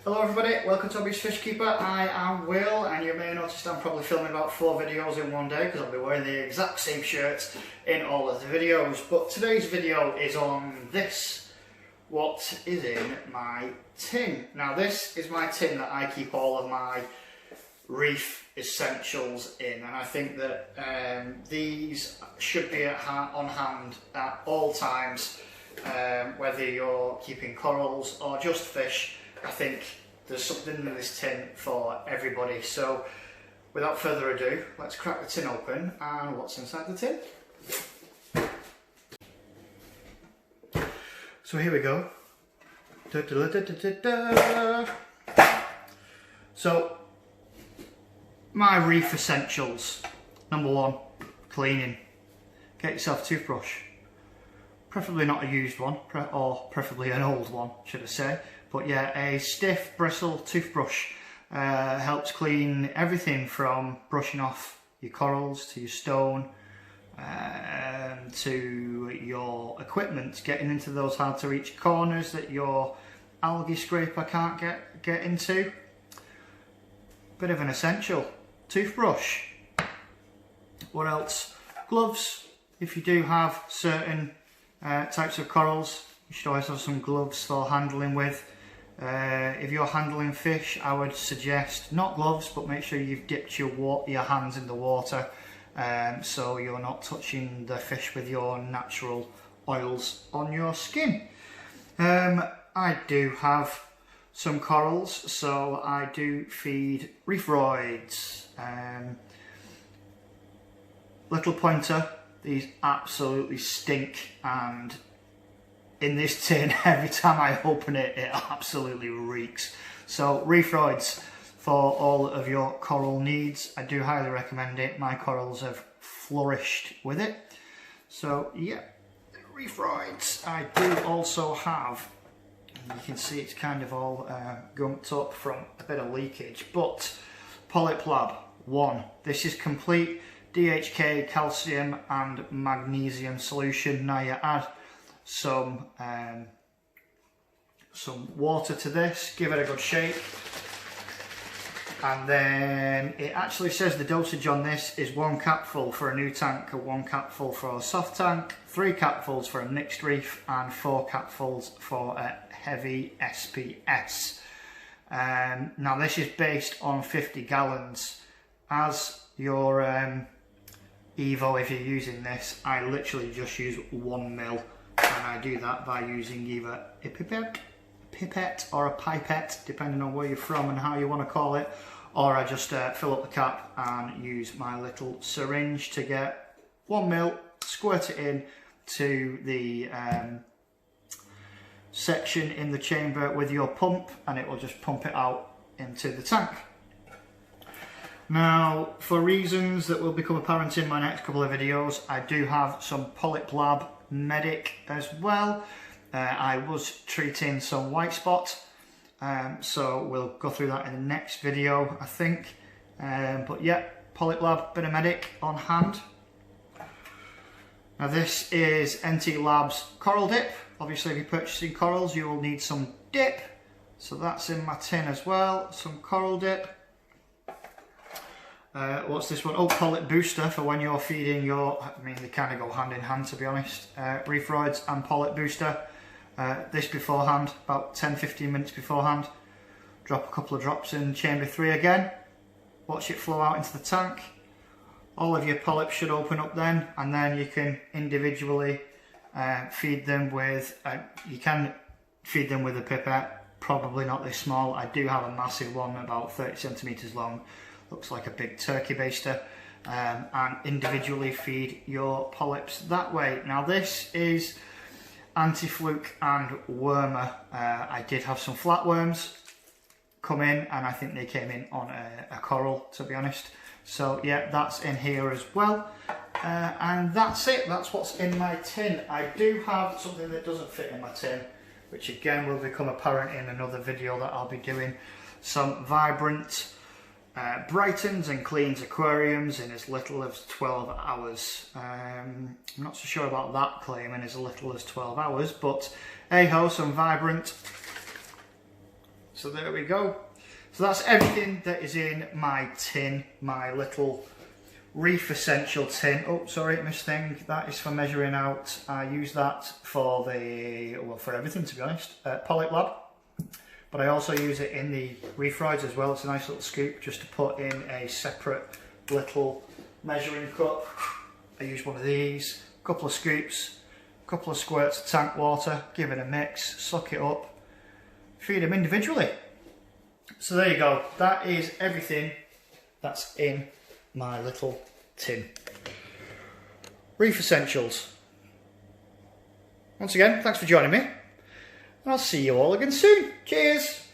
Hello everybody, welcome to Hobby's Fish Keeper. I am Will, and you may have noticed I'm probably filming about 4 videos in one day because I'll be wearing the exact same shirt in all of the videos. But today's video is on this, what is in my tin. Now this is my tin that I keep all of my reef essentials in, and I think that these should be on hand at all times, whether you're keeping corals or just fish. I think there's something in this tin for everybody. So without further ado, let's crack the tin open and what's inside the tin. So here we go. Da, da, da, da, da, da. So my reef essentials. Number 1, cleaning. Get yourself a toothbrush. Preferably not a used one, or preferably an old one, should I say. But yeah, a stiff bristle toothbrush helps clean everything from brushing off your corals to your stone to your equipment, getting into those hard to reach corners that your algae scraper can't get into. Bit of an essential. Toothbrush. What else? Gloves. If you do have certain types of corals, you should always have some gloves for handling with. If you're handling fish, I would suggest not gloves, but make sure you've dipped your hands in the water, so you're not touching the fish with your natural oils on your skin. I do have some corals, so I do feed reef roids. Little pointer, these absolutely stink, and in this tin, every time I open it, it absolutely reeks. So reef roids for all of your coral needs. I do highly recommend it. My corals have flourished with it. So yeah, reef roids. I do also have, you can see it's kind of all gumped up from a bit of leakage, but Polyp Lab 1. This is complete DHK, calcium and magnesium solution. Now you add some water to this, give it a good shake, and then it actually says the dosage on this is 1 capful for a new tank, 1 capful for a soft tank, 3 capfuls for a mixed reef, and 4 capfuls for a heavy SPS. Now this is based on 50 gallons. As your Evo, if you're using this, I literally just use 1 mil. And I do that by using either a pipette or a pipette, depending on where you're from and how you want to call it, or I just fill up the cap and use my little syringe to get 1 mil, squirt it in to the section in the chamber with your pump, and it will just pump it out into the tank. Now, for reasons that will become apparent in my next couple of videos, I do have some Polyp Lab Medic as well. I was treating some white spot, so we'll go through that in the next video, I think. But yeah, Polyp Lab, bit of Medic on hand. Now this is NT Labs Coral Dip. Obviously if you're purchasing corals you will need some dip, so that's in my tin as well, some coral dip. What's this one? Oh, Polyp Booster for when you're feeding your, I mean they kind of go hand in hand to be honest, reef roids and Polyp Booster. This beforehand, about 10-15 minutes beforehand. Drop a couple of drops in chamber 3 again, watch it flow out into the tank. All of your polyps should open up then, and then you can individually feed them with, you can feed them with a pipette, probably not this small. I do have a massive one about 30 centimeters long. Looks like a big turkey baster, and individually feed your polyps that way. Now this is anti-fluke and wormer. I did have some flatworms come in, and I think they came in on a coral, to be honest. So yeah, that's in here as well, and that's it. That's what's in my tin. I do have something that doesn't fit in my tin, which again will become apparent in another video that I'll be doing. Some Vibrant brightens and cleans aquariums in as little as 12 hours. I'm not so sure about that claim in as little as 12 hours, but hey ho, some Vibrant So there we go. So that's everything that is in my tin, my little Reef Essential tin. Oh, sorry, missed thing. That is for measuring out. I use that for for everything, to be honest. Polyp Lab. But I also use it in the reef rides as well. It's a nice little scoop just to put in a separate little measuring cup. I use one of these, a couple of scoops, a couple of squirts of tank water, give it a mix, suck it up, feed them individually. So there you go. That is everything that's in my little tin. Reef Essentials. Once again, thanks for joining me. I'll see you all again soon. Cheers!